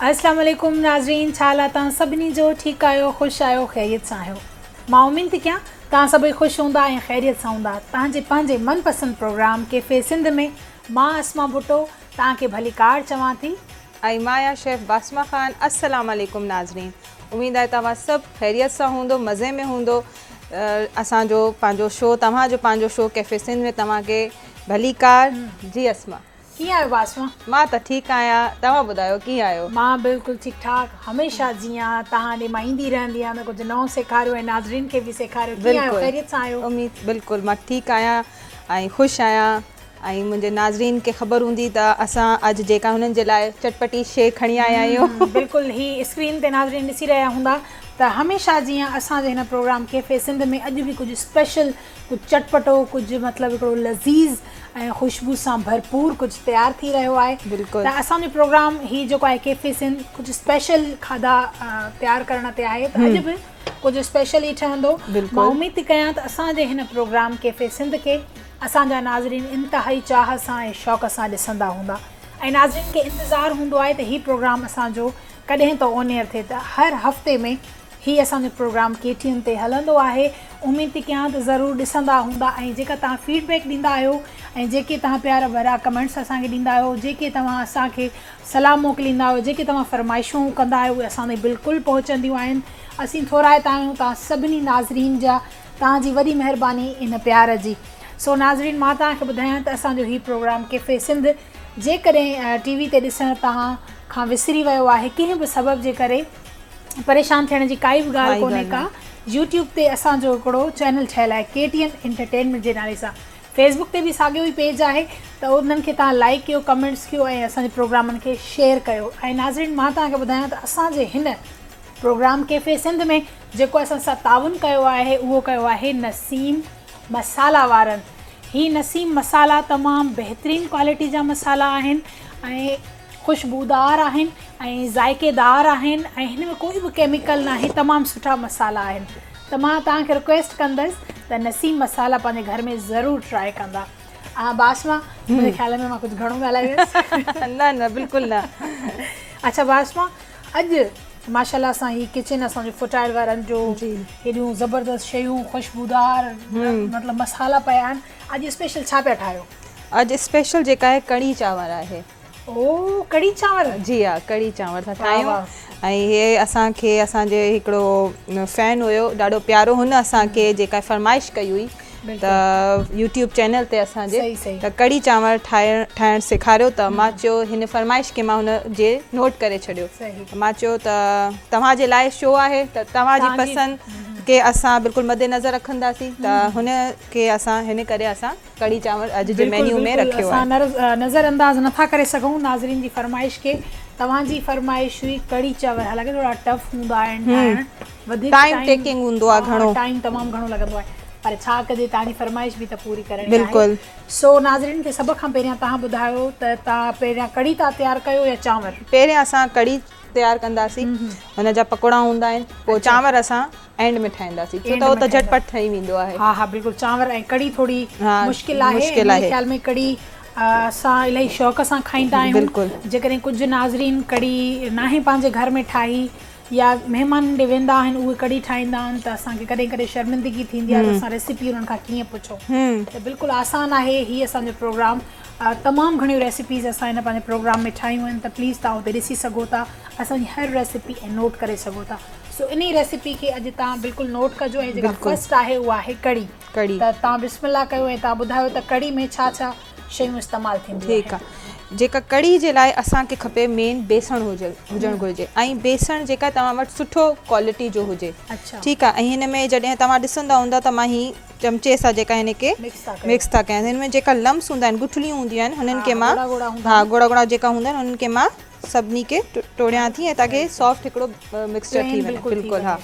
अस्सलाम वालेकुम नाज़रीन, छा हाल आहे तव्हां सभिनी जो? ठीकु आहियो, ख़ुशि आहियो, ख़ैरियत सां आहियो? मां उमीद थी कयां तव्हां सभई ख़ुशि हूंदा ऐं ख़ैरियत सां हूंदा। तव्हांजे पंहिंजे मनपसंदि प्रोग्राम कैफ़े सिंध में मां अस्मा भुट्टो तव्हांखे भली कार चवां थी ऐं मां शेफ़ बासमा ख़ान। अस्सलाम वालेकुम नाज़रीन, उमेद आहे तव्हां सभु ख़ैरियत सां हूंदो, मज़े में हूंदो। असांजो पंहिंजो शो, तव्हांजो पंहिंजो शो कैफ़े सिंध में तव्हांखे भली कार। जी अस्मा, कीअं आहियो बासमा? मां त ठीकु आहियां, तव्हां ॿुधायो कीअं आहियो? मां बिल्कुलु ठीकु ठाक। हमेशह जीअं तव्हां ॾे मां ईंदी रहंदी आहियां त कुझु नओं सेखारियो ऐं नाज़रीन खे बि सेखारियो। कीअं आहियो, ख़ैरियत सां आहियो? उमेद बिल्कुलु मां ठीकु आहियां ऐं ख़ुशि आहियां। ऐं मुंहिंजे नाज़रीन खे ख़बर हूंदी त असां अॼु जेका हुननि जे लाइ चटपटी शइ खणी आया आहियूं। बिल्कुलु, ही स्क्रीन ते नाज़रीन ॾिसी रहिया हूंदा त हमेशह जीअं असांजे हिन प्रोग्राम कैफ़े सिंध में अॼु बि कुझु स्पेशल, कुझु चटपटो, कुझु मतिलबु हिकिड़ो लज़ीज़ ऐं ख़ुशबू सां भरपूर कुझु तयारु थी रहियो आहे। बिल्कुलु, त असांजो प्रोग्राम ही जेको आहे कैफ़े सिंध कुझु स्पेशल खाधा तयारु करण ते आहे, त अॼु बि कुझु स्पेशल ई ठहंदो। मां उमेद थी कयां त असांजे हिन प्रोग्राम कैफ़े सिंध खे असांजा नाज़रीन इंतिहाई चाह सां ऐं शौक़ सां ॾिसंदा हूंदा ऐं नाज़रीन खे इंतज़ारु हूंदो आहे त हीउ प्रोग्राम असांजो कॾहिं त ऑन एयर थिए। त हर हफ़्ते में ही असांजो प्रोग्राम केटीएन ते हलंदो आहे। उमेद थी कयां त ज़रूरु ॾिसंदा हूंदा ऐं जेका तव्हां फीडबैक ॾींदा आहियो ऐं जेके तव्हां प्यारा भरा कमेंट्स असांखे ॾींदा आहियो, जेके तव्हां असांखे सलाह मोकिलींदा आहियो, जेके तव्हां फरमाइशूं कंदा आहियो, उहे असां ताईं बिल्कुलु पहुचंदियूं आहिनि। असीं थोराइता आहियूं तव्हां सभिनी नाज़रीन जा, तव्हांजी वॾी महिरबानी इन प्यार जी। सो नाज़रीन, मां तव्हांखे ॿुधायां त असांजो हीउ प्रोग्राम कैफ़े सिंध जेकॾहिं टीवी ते ॾिसणु तव्हां खां विसरी वियो आहे कंहिं बि सबब जे करे, परेशान थियण जी काई बि ॻाल्हि कोन्हे का। यूट्यूब ते असांजो हिकिड़ो चैनल ठहियलु आहे केटीएन एंटरटेनमेंट जे नाले सां। फेसबुक ते बि साॻियो ई पेज आहे, त उन्हनि खे तव्हां लाइक कयो, कमेंट्स कयो ऐं असांजे प्रोग्रामनि खे शेयर कयो। ऐं नाज़रीन, मां तव्हांखे ॿुधायां त असांजे हिन प्रोग्राम कैफ़े सिंध में जेको असां सां ताउन कयो आहे उहो कयो आहे नसीम मसाला वारनि। ही नसीम मसाला तमामु बहितरीनु क्वालिटी जा मसाला आहिनि ऐं ख़ुशबूदार आहिनि ऐं ज़ाइक़ेदार आहिनि ऐं हिन में कोई बि केमिकल न आहे, तमामु सुठा मसाला आहिनि। त मां तव्हांखे रिक्वेस्ट कंदसि त नसीम मसाला पंहिंजे घर में ज़रूरु ट्राए कंदा। बासमा, मुंहिंजे ख़्याल में मां कुझु घणो ॻाल्हाए वियसि? न बिल्कुलु न। अच्छा बासमा, अॼु माशाल्लाह सां ही किचन असांजो फुटाइल वारनि जो हेॾियूं ज़बरदस्त शयूं, ख़ुशबूदार मतिलबु मसाला पिया आहिनि। अॼु स्पेशल छा पिया ठाहियो? अॼु स्पेशल जेका आहे कढ़ी चांवर आहे। ओ, कढ़ी चांवर? जी हा, कढ़ी चांवर था ठाहियूं। ऐं हे असांखे असांजे हिकिड़ो फैन हुयो, ॾाढो प्यारो, हुन असांखे जेका फरमाइश कई हुई त यूट्यूब चैनल ते असांजे त कढ़ी चांवर ठाहिणु सेखारियो। त मां चयो हिन फरमाइश खे मां हुन जे नोट करे छॾियो। त मां चयो त तव्हांजे लाइ शो आहे त तव्हांजी पसंदि खे असां बिल्कुलु मद्देनज़र रखंदासीं। त हुन खे असां हिन करे असां कढ़ी चांवर अॼु जे मेन्यू में रखियो आहे। असां नज़र अंदाज़ नथा करे सघूं नाज़रीन जी फरमाइश खे। तव्हांजी फरमाइश हुई कढ़ी चांवर, हालांकि थोरा टफ हूंदा आहिनि ठाहिण, वधीक टाइम टेकिंग हूंदो आहे, घणो टाइम तमामु घणो लॻंदो आहे, पर छा कजे, तव्हांजी फरमाइश बि त पूरी करणी आहे। बिल्कुलु। सो नाज़रीन खे सभ खां पहिरियां तव्हां ॿुधायो त तव्हां पहिरियां कढ़ी था तयारु कयो या चांवर? पहिरियां असां कढ़ी तयारु कंदासीं, हुन जा पकोड़ा हूंदा आहिनि, पोइ चांवर असां एंड में ठाहींदासीं, छो त उहो त झटपट ठही वेंदो आहे। हा हा बिल्कुलु, चांवर ऐं कढ़ी थोरी मुश्किल आहे। मुंहिंजे ख़्याल में कढ़ी असां इलाही शौक़ सां खाईंदा आहियूं। जेकॾहिं कुझु नाज़रीन कढ़ी नाहे पंहिंजे घर में ठाही या महिमान ॾे वेंदा आहिनि, उहे कढ़ी ठाहींदा आहिनि, त असांखे कॾहिं कॾहिं शर्मिंदगी थींदी आहे त असां रेसिपी उन्हनि खां कीअं पुछूं। त बिल्कुलु आसानु आहे हीअ असांजो प्रोग्राम। तमामु घणियूं रेसिपीज़ असां हिन पंहिंजे प्रोग्राम में ठाहियूं आहिनि, त प्लीज़ तव्हां उते ॾिसी सघो था, असांजी हर रेसिपी ऐं नोट करे सघो था। सो इन रेसिपी खे अॼु तव्हां बिल्कुलु नोट कजो। ऐं जेका फर्स्ट आहे उहा आहे कढ़ी। त तव्हां बिस्मिल्लाह कयो ऐं तव्हां ॿुधायो त कढ़ी में छा छा शयूं इस्तेमालु थींदियूं? ठीकु आहे। जेका कढ़ी जे लाइ असांखे खपे मेन बेसण हुजणु घुरिजे ऐं बेसण जेका तव्हां वटि सुठो क्वालिटी जो हुजे। ठीकु आहे। ऐं हिन में जॾहिं तव्हां ॾिसंदा हूंदा त मां ही चमचे सां जेका हिन खे मिक्स था कयां, हिन में जेका लम्स हूंदा आहिनि, गुठलियूं हूंदियूं आहिनि, हुननि खे मां ॻोड़ा ॻोड़ा जेका हूंदा आहिनि हुननि खे मां सभिनी खे टोड़ियां थी ऐं ताकी सॉफ्ट हिकिड़ो मिक्सचर थी वञे। बिल्कुलु हा।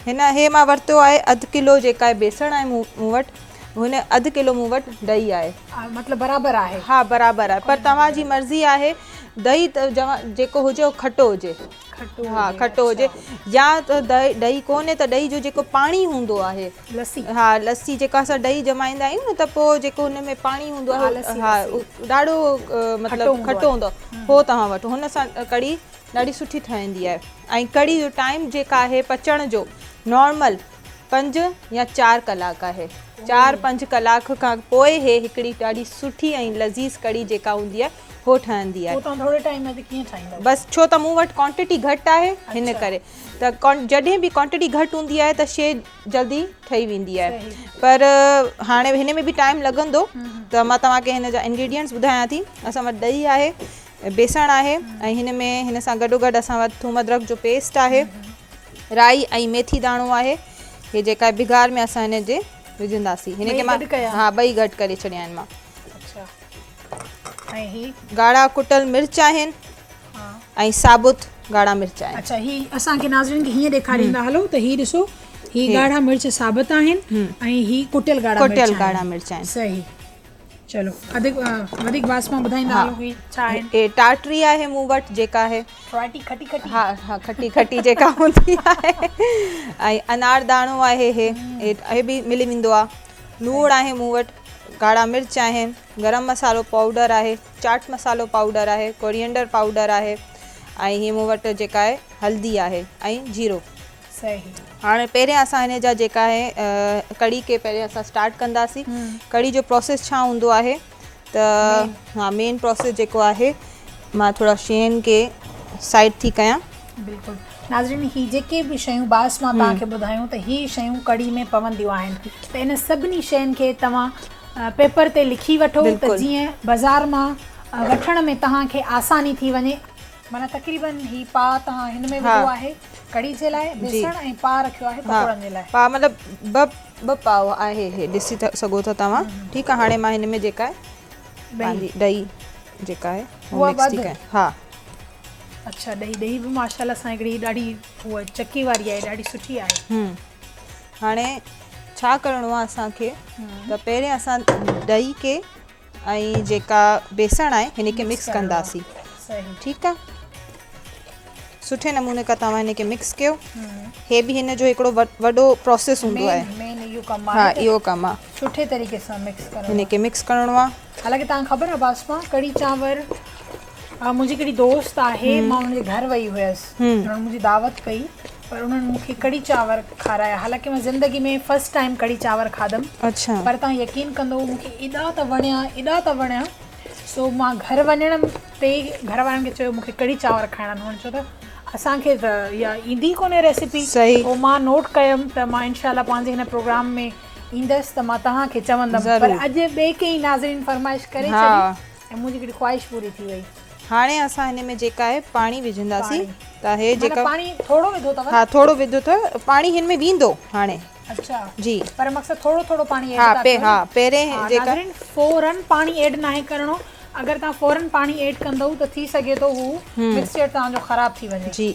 हिन हे मां वरितो आहे अधु किलो जेका आहे बेसण आहे मूं वटि, हुन अधु किलो मूं वटि ॾही आहे। मतिलबु बराबरि आहे? हा बराबरि आहे, पर तव्हांजी मर्ज़ी आहे। ॾही त जेको हुजे उहो खटो हुजे। हा, खटो हुजे, या त ॾही कोन्हे त ॾही जो जेको पाणी हूंदो आहे, लस्सी, हा लस्सी जेका असां ॾही जमाईंदा आहियूं न, त पोइ जेको हुन में पाणी हूंदो आहे, हा ॾाढो मतिलबु खटो हूंदो, हो तव्हां वठो, हुन सां कढ़ी ॾाढी सुठी ठहंदी आहे। ऐं कढ़ी जो टाइम जेका आहे पचण जो नॉर्मल 5 या 4 कलाक आहे। 4-5 कलाक खां पोइ हे हिकिड़ी ॾाढी सुठी ऐं लज़ीज़ कढ़ी जेका हूंदी आहे हो ठहंदी आहे। थोरे टाइम में कीअं ठाहींदा? बस छो त मूं वटि क्वांटिटी घटि आहे हिन करे, त जॾहिं बि क्वांटिटी घटि हूंदी आहे त शइ जल्दी ठही वेंदी आहे। पर हाणे हिन में बि टाइम लॻंदो, त मां तव्हांखे हिन जा इंग्रेडिएंट्स ॿुधायां थी। असां वटि ॾही आहे, बेसण आहे, ऐं हिन सां गॾोगॾु असां वटि थूम अदरक जो पेस्ट आहे, राई ऐं मेथी दाणो आहे। हे जेका आहे बिगार में असां हिन जे विझंदासीं। हिन खे मां ॿई गॾु करे छॾिया आहिनि मां। ऐं ही ॻाढ़ा कुटल मिर्च आहिनि ऐं साबुत ॻाढ़ा मिर्च आहिनि। अच्छा, ही असांखे नाज़रीन खे हीअं ॾेखारींदा हलो त ही ॾिसो, ही ॻाढ़ा मिर्च साबित आहिनि ऐं ही कुटियल ॻाढ़ा मिर्च आहिनि। सही, चलो वधीक बास मां ॿुधाईंदा हलो ही छा आहे। हे टाटरी आहे मूं वटि जेका आहे खटी हा खटी जेका हूंदी आहे, ऐं अनारदाणो आहे, हे बि मिली वेंदो आहे। लूणु आहे मूं वटि, ॻाढ़ा मिर्च आहिनि, गरम मसालो पाउडर आहे, चाट मसालो पाउडर आहे, कोरिएंडर पाउडर आहे, ऐं ही मूं वटि जेका आहे हल्दी आहे ऐं जीरो। सही, हाणे पहिरें असां हिन जा जेका आहे कढ़ी खे पहिरें असां स्टार्ट कंदासीं। कढ़ी जो प्रोसेस छा हूंदो आहे त हा, मेन प्रोसेस जेको आहे, मां थोरा शयुनि खे साइड थी कयां। बिल्कुलु नाज़रीन, ही जेके बि शयूं बास मां तव्हांखे ॿुधायूं त ही शयूं कढ़ी में पवंदियूं आहिनि, त इन सभिनी शयुनि खे तव्हां पेपर ते लिखी वठो त जीअं बाज़ार मां वठण में तव्हांखे आसानी थी वञे। माना तक़रीबन ही पा तव्हां हिन में विधो आहे कढ़ी जे लाइ, बेसण ऐं पा रखियो आहे पकोड़नि जे लाइ। पा मतिलबु ॿ पाव आहे, हे ॾिसी सघो था तव्हां। ठीकु आहे, हाणे मां हिन में जेका आहे पंहिंजी ॾही जेका आहे उहा मिक्स थी कयां। हा, अच्छा, ॾही बि माशाल्लाह सां हिकिड़ी ॾाढी उहा चकी वारी आहे, ॾाढी सुठी आहे। हाणे छा करिणो आहे असांखे, त पहिरें असां ॾही खे ऐं जेका बेसण आहे हिन खे मिक्स कंदासीं। ठीकु आहे, सुठे नमूने खां तव्हां हिन खे मिक्स कयो। हे बि हिन जो हिकिड़ो वॾो प्रोसेस हूंदो आहे। हा, इहो कमु आहे, सुठे तरीक़े सां मिक्स करणो, हिन खे मिक्स करिणो आहे। हालांकि तव्हांखे ख़बर आहे बासमा, कढ़ी चांवर मुंहिंजी हिकिड़ी दोस्त आहे, मां हुनजे घर वई हुयसि, उन्हनि मुंहिंजी दावत कई, पर उन्हनि मूंखे कढ़ी चांवर खाराया। हालांकि मां ज़िंदगी में फर्स्ट टाइम कढ़ी चांवर खाधमि। अच्छा, पर तव्हां यकीन कंदो मूंखे एॾा त वणिया। सो मां घर वञण ते घर वारनि खे चयो मूंखे कढ़ी चांवर खाइणा आहिनि, छो त असांखे त इहा ईंदी कोन्हे रेसिपी। पोइ मां नोट कयमि त मां इनशाला पंहिंजे हिन प्रोग्राम में ईंदसि त मां तव्हांखे चवंदमि, पर अॼु ॿिए कंहिं नाज़रीन फरमाइश करे छॾी ऐं मुंहिंजी हिकिड़ी ख़्वाहिश पूरी थी वई। हाणे असां हिन में जेका आहे पाणी विझंदासीं। त हे जेका पाणी थोरो विधो अथव? हा, थोरो विधो अथव, पाणी हिन में वेंदो हाणे। अच्छा जी, पर मक़सदु थोरो पाणी हा, पहिरें जेका फ़ौरन पाणी ऐड नाहे करिणो। अगर तव्हां फ़ौरन पाणी ऐड कंदव त थी सघे थो हू मिक्सचर तव्हांजो ख़राब थी वञे। जी,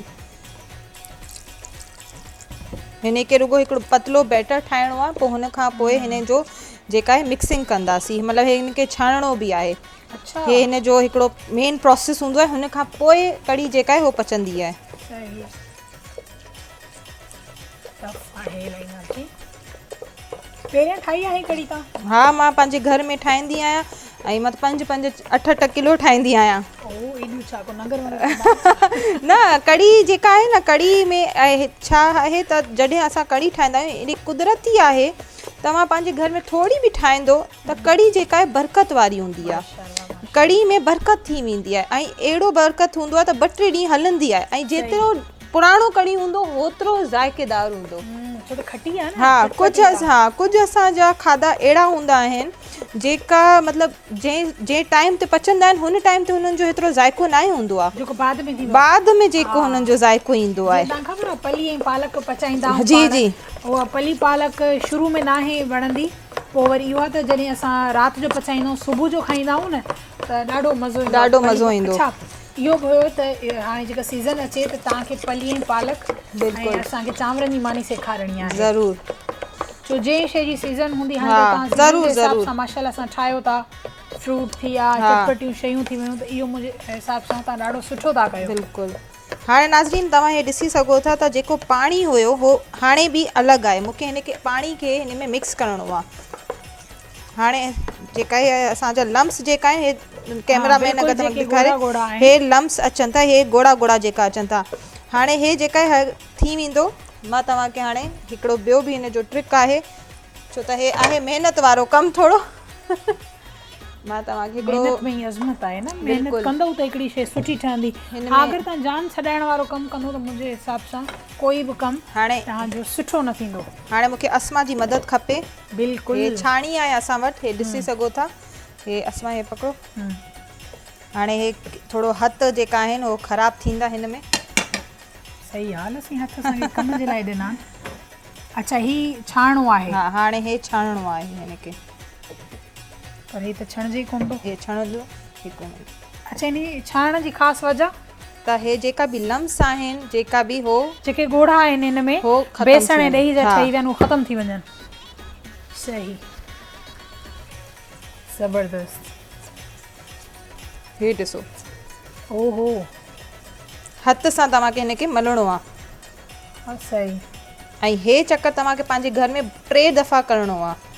हिन खे रुगो हिकिड़ो पतलो बैटर ठाहिणो आहे, पोइ हुन खां पोइ हिन जो जेका आहे मिक्सिंग कंदासीं, मतिलबु हिन खे छाणणो बि आहे। अच्छा, हे हिन जो हिकिड़ो मेन प्रोसेस हूंदो आहे, हुन खां पोइ कढ़ी जेका आहे उहो पचंदी आहे। पहिरियां ठाही आहे कढ़ी तव्हां? हा, मां पंहिंजे घर में ठाहींदी आहियां ऐं मां 5-8 किलो ठाहींदी आहियां। न, कढ़ी जेका आहे न, कढ़ी में छा आहे त जॾहिं असां कढ़ी ठाहींदा आहियूं एॾी कुदरती आहे, तव्हां पंहिंजे घर में थोरी बि ठाहींदो त कढ़ी जेका आहे बरकत वारी हूंदी आहे। कढ़ी में बरकत थी वेंदी आहे ऐं अहिड़ो बरकत हूंदो आहे त 2-3 ॾींहं हलंदी आहे, ऐं जेतिरो पुराणो कढ़ी हूंदो ओतिरो ज़ाइक़ेदार हूंदो। हा, कुझु असांजा खाधा अहिड़ा हूंदा आहिनि जेका मतिलबु जंहिं टाइम ते पचंदा आहिनि हुन टाइम ते हुननि जो हेतिरो ज़ाइक़ो न हूंदो आहे, जेको बाद में जेको हुननि जो ज़ाइक़ो ईंदो आहे। ख़बर आहे पली ऐं पालक पचाईंदा? जी, उहा पली पालक शुरू में नाहे वणंदी, पोइ वरी इहो आहे त जॾहिं असां राति जो पचाईंदा आहियूं, सुबुह जो खाईंदा आहियूं न, त ॾाढो मज़ो ईंदो। इहो बि हुयो त हाणे जेका सीज़न अचे त तव्हांखे पली ऐं पालक ऐं असांखे चांवरनि जी मानी सेखारणी आहे ज़रूरु, छो जंहिं शइ जी सीज़न हूंदी हाणे तव्हां माशाल्लाह सां ठाहियो था, फ्रूट थी विया, चटपटियूं शयूं थी वियूं, त इहो मुंहिंजे हिसाब सां तव्हां ॾाढो सुठो था कयो। बिल्कुलु। हाणे नाज़रीन तव्हां हे ॾिसी सघो था त जेको पाणी हुयो हो हाणे बि अलॻि आहे, मूंखे हिन खे पाणी खे हिन में मिक्स करिणो आहे। हाणे जेका आहे असांजा लम्स जेका आहिनि कैमरामैन अगरि तव्हांखे ॾेखारे हे लम्स अचनि था, हे गोड़ा गोड़ा जेका अचनि था। हाणे हे जेका थी वेंदो। मां तव्हांखे हाणे हिकिड़ो ॿियो बि हिन जो ट्रिक आहे, छो त हे आहे महिनत वारो कमु थोरो। मां तव्हांखे महिनत में ई अज़मत आहे न, महिनत कंदव त हिकिड़ी शइ सुठी ठहंदी। अगरि तव्हां जान छॾाइण वारो कमु कंदो त मुंहिंजे हिसाब सां कोई बि कमु हाणे तव्हांजो सुठो न थींदो। हाणे मूंखे असमा जी मदद खपे। बिल्कुलु हे छाणी आहे असां वटि, हे ॾिसी सघो था। हे असमा हे पकड़ो। हाणे हे थोरो हथ जेका आहिनि उहो ख़राबु थींदा हिन में। सही हाल असीं हथ असांखे कम जे लाइ ॾिना। अच्छा ही छाणो आहे। हा हाणे हे छाणणो आहे हिनखे, पर हे त छणजे कोन थो। हे छणंदो ही कोन। अच्छा इन छाणण जी ख़ासि वजह त हे जेका बि लम्स आहिनि, जेका बि हो जेके ॻोढ़ा आहिनि हिन में बेसण ऐं ॾही जा ठही विया आहिनि उहे ख़तमु थी वञनि। सही, ज़बरदस्त। हे ॾिसो, ओहो, हथ सां तव्हांखे हिनखे मलणो आहे। सही। ऐं हे चकर तव्हांखे पंहिंजे घर में 3 दफ़ा करिणो आहे।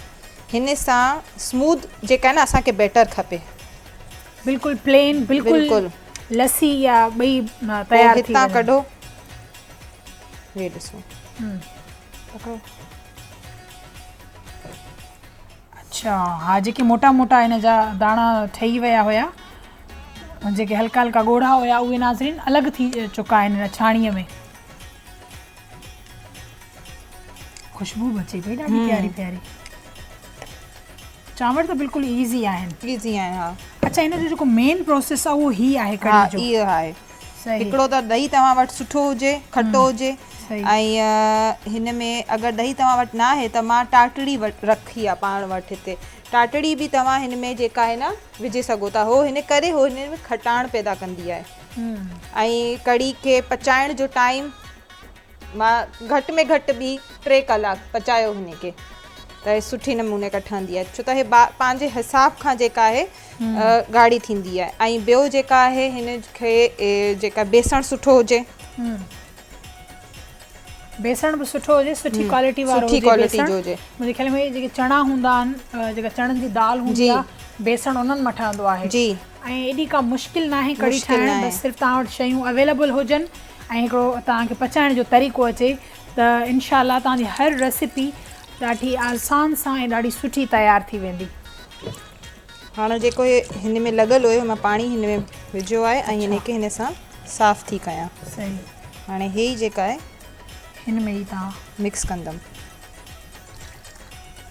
हिन सां स्मूथ जेका आहे न असांखे बैटर खपे, बिल्कुलु प्लेन, बिल्कुलु लस्सी या ॿई तयार थी हितां कढो। हे ॾिसो। अच्छा हा, जेके मोटा मोटा हिन जा दाणा ठही विया हुया, जेके हल्का हल्का ॻोढ़ा हुया, उहे नाज़रीन अलॻि थी चुका आहिनि हिन छाणीअ में। ख़ुशबू बि अचे पई ॾाढी प्यारी प्यारी। चांवर त बिल्कुलु ईज़ी आहिनि। ईज़ी आहे हा। अच्छा हिन जो जेको मेन प्रोसेस आहे उहो ही आहे कढ़ी जो। इहो आहे। हिकिड़ो त ॾही तव्हां वटि सुठो हुजे, खटो हुजे। ऐं हिन में अगरि ॾही तव्हां वटि न आहे त मां टाटड़ी रखी आहे पाण वटि हिते। टाटड़ी बि तव्हां हिन में जेका आहे न विझी सघो था। हो हिन करे हो हिन में खटाण पैदा कंदी आहे। ऐं कढ़ी खे पचाइण जो टाइम मां घटि में घटि बि 3 कलाक पचायो हिनखे, त सुठे नमूने खां ठहंदी आहे। छो त हे पंहिंजे हिसाब खां जेका आहे ॻाढ़ी थींदी आहे। ऐं ॿियो जेका आहे हिन खे जेका बेसण सुठो हुजे, बेसण बि सुठो हुजे, सुठी क्वालिटी वारो हुजे। क्वालिटी जो हुजे। मुंहिंजे ख्याल में जेके चणा हूंदा आहिनि, जेका चणनि जी दाल हूंदी आहे, बेसण उन्हनि मां ठहंदो आहे। जी। ऐं एॾी का मुश्किल न आहे कढ़ी ठाहिण, बसि सिर्फ़ु तव्हां वटि शयूं अवेलेबल हुजनि ऐं हिकिड़ो तव्हांखे पचाइण जो तरीक़ो अचे त इनशाला तव्हांजी हर रेसिपी ॾाढी आसान सां ऐं ॾाढी सुठी तयारु थी वेंदी। हाणे जेको हिन में लॻल हुयो मां पाणी हिन में विझो आहे ऐं हिनखे हिन सां साफ़ु थी कयां। सही। हाणे हे जेका आहे हिन में ई तव्हां मिक्स कंदमि।